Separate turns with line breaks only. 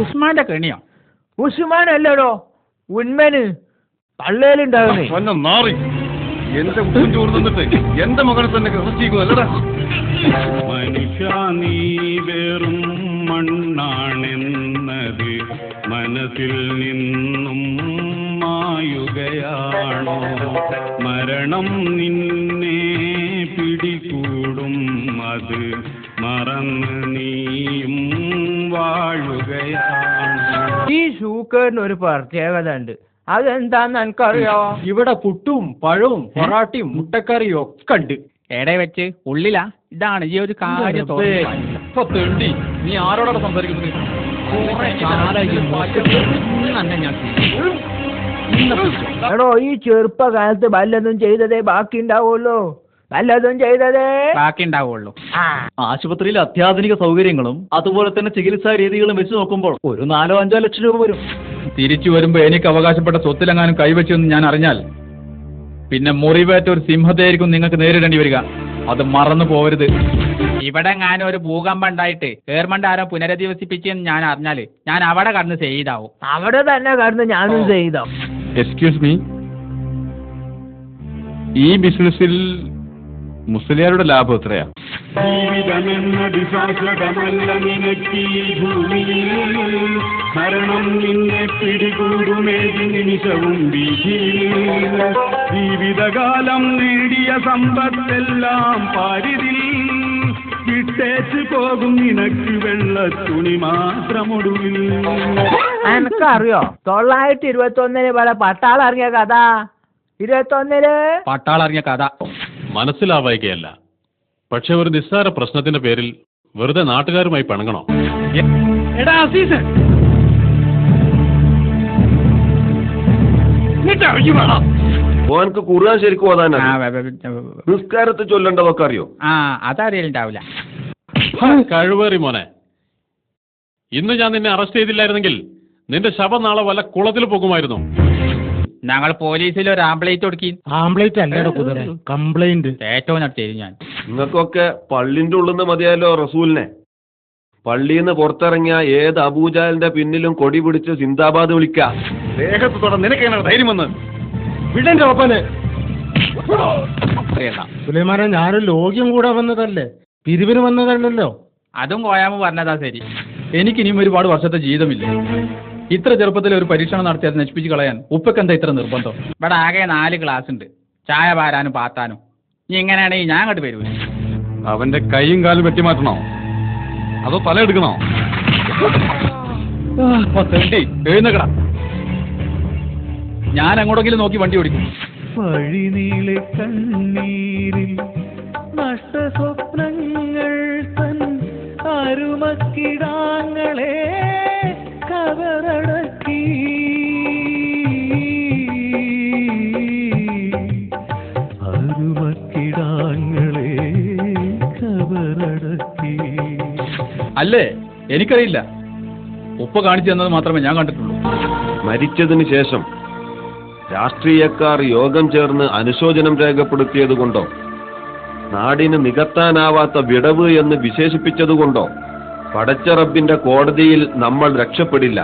ഉസ്മാന്റെ കെണിയോ?
ഉസ്മാൻ അല്ലടോ, ഉന്മന് പള്ളേലുണ്ടാകുന്നേ.
എന്റെ ഉപ്പും ചോറ് നിന്നിട്ട് എന്റെ മകനെ തന്നെ അല്ലടാ.
മനുഷ്യ നീ വെറും മണ്ണാണെന്നത് മനസ്സിൽ നിന്നും മായുകയാണോ? മരണം നിന്നെ പിടികൂടും, അത് മറന്ന് നീയും വാഴുകയാണ്.
ഈ ഷൂക്കറിന് ഒരു പ്രത്യേകത ഉണ്ട്, അതെന്താന്ന് എനിക്കറിയോ?
ഇവിടെ പുട്ടും പഴവും പൊറാട്ടയും മുട്ടക്കറിയും ഒക്കെ ഉണ്ട്.
എടെ വെച്ച് ഉള്ളിലാ? ഇതാണ് ഈ ഒരു കാര്യം.
തെണ്ടി, നീ ആരോടാണ് സംസാരിക്കുന്നത്?
എടോ, ഈ ചെറുപ്പകാലത്ത് വല്ലതും ചെയ്തതേ ബാക്കി ഉണ്ടാവുള്ളൂ, വല്ലതും ചെയ്തതേ
ബാക്കി ഉണ്ടാവുള്ളൂ.
ആശുപത്രിയിൽ അത്യാധുനിക സൗകര്യങ്ങളും അതുപോലെ തന്നെ ചികിത്സാ രീതികളും വെച്ച് നോക്കുമ്പോൾ ഒരു 4-5 ലക്ഷം രൂപ വരും.
തിരിച്ചു വരുമ്പോ എനിക്ക് അവകാശപ്പെട്ട സ്വത്തിലെങ്ങാനും കൈവച്ചെന്ന് ഞാൻ അറിഞ്ഞാൽ പിന്നെ മുറിവേറ്റ ഒരു സിംഹത്തെയായിരിക്കും നിങ്ങൾക്ക് നേരിടേണ്ടി വരിക. അത് മറന്നു പോകരുത്.
ഇവിടെ എങ്ങാനും ഒരു ഭൂകമ്പം ഉണ്ടായിട്ട് ഗവൺമെന്റ് ആരോ പുനരധിവസിപ്പിച്ചെന്ന് ഞാൻ അറിഞ്ഞാല് ഞാൻ അവിടെ കടന്ന് ചെയ്താവും.
അവിടെ തന്നെ കടന്ന് ഞാനും ചെയ്തോ.
എക്സ്ക്യൂസ് മീ, ഈ ബിസിനസ്സിൽ മുസ്ലിയാരുടെ ലാഭം എത്രയാ?
ജീവിതമെന്നത് ശാശ്വതമല്ല നിനക്കീ ഭൂമിയിൽ, മരണം നിന്നെ പിടികൂടുമേത് നിമിഷവും വീതിയിൽ. ജീവിതകാലം നേടിയ സമ്പത്തെല്ലാം പാരിതിൽ വിട്ടേച്ചു പോകും നിനക്ക് വെള്ളത്തുണി മാത്രമൊടുവിൽ.
എനിക്കറിയോ 921 പോലെ പട്ടാളിറങ്ങിയ കഥ. 21
പട്ടാളിറങ്ങിയ കഥ
മനസ്സിലാവായികയല്ല, പക്ഷെ ഒരു നിസ്സാര പ്രശ്നത്തിന്റെ പേരിൽ വെറുതെ നാട്ടുകാരുമായി പിണങ്ങണോ?
എടാ അസീസ്,
ഓനക്ക് ഖുർആൻ ശരിക്കും ഓതാൻ നിസ്കാരത്തിൽ ചൊല്ലേണ്ടതൊക്കെ അറിയോ?
അതറിയലുണ്ടാവില്ല.
കഴിവേറി മോനെ, ഇന്ന് ഞാൻ നിന്നെ അറസ്റ്റ് ചെയ്തില്ലായിരുന്നെങ്കിൽ നിന്റെ ശവം നാളെ വല്ല കുളത്തിൽ പോകുമായിരുന്നു.
ഞങ്ങൾ പോലീസിൽ ഒരു ആംബ്ലേറ്റ് കൊടുക്കി.
ആംബ്ലേറ്റ് അല്ലേടോ കുതിരെ, കംപ്ലൈന്റ്.
ഏറ്റവും നടത്തിയത് ഞാൻ.
നിങ്ങൾക്കൊക്കെ പള്ളിന്റെ ഉള്ളിൽ നിന്ന് മതിയാലോ റസൂലിനെ. പള്ളിയിൽ നിന്ന് പുറത്തിറങ്ങിയ ഏത് അബൂജാലിന്റെ പിന്നിലും കൊടി പിടിച്ച് സിന്ദാബാദ് വിളിക്കാം. ദേഹത്തോടെ നിനക്കെങ്ങനെ ധൈര്യം വന്ന്?
വിടന്റെ ഒപ്പന് സുലൈമാനെ, ഞാനൊരു ലോക്യം കൂടെ വന്നതല്ലേ, പിരിവിന് വന്നതല്ലല്ലോ.
അതും കോയാമ പറഞ്ഞതാ ശരി.
എനിക്കിനിയും ഒരുപാട് വർഷത്തെ ജീവിതമില്ല. ഇത്ര ചെറുപ്പത്തിൽ ഒരു പരീക്ഷണം നടത്തി അത് നശിപ്പിച്ച് കളയാൻ ഉപ്പക്കെന്താ ഇത്ര നിർബന്ധം?
ഇവിടെ ആകെ 4 ക്ലാസ് ഉണ്ട്, ചായ പാരാനും പാത്താനും. നീ ഇങ്ങനെയാണെങ്കിൽ ഞാൻ അങ്ങോട്ട് വരൂ.
അവന്റെ കൈയും കാലും വെട്ടിമാറ്റണോ അതോ തല എടുക്കണോ? എഴുന്നേക്കടാ, ഞാൻ അങ്ങോട്ടെങ്കിലും നോക്കി വണ്ടി ഓടിക്കും.
വഴിനീളെ കണ്ണീരിൽ നഷ്ടസ്വപ്നങ്ങൾ തൻ അരുമക്കിടാങ്ങളെ കവറടക്കി. അരുമക്കിടാങ്ങളെ കവറടക്കി.
അല്ലേ? എനിക്കറിയില്ല. ഉപ്പ കാണിച്ചു തന്നത് മാത്രമേ ഞാൻ കണ്ടിട്ടുള്ളൂ. മരിച്ചതിന് ശേഷം രാഷ്ട്രീയക്കാർ യോഗം ചേർന്ന് അനുശോചനം രേഖപ്പെടുത്തിയതുകൊണ്ടോ, നാടിന് നികത്താനാവാത്ത വിടവ് എന്ന് വിശേഷിപ്പിച്ചതുകൊണ്ടോ പടച്ച റബ്ബിന്റെ കോടതിയിൽ നമ്മൾ രക്ഷപ്പെടില്ല.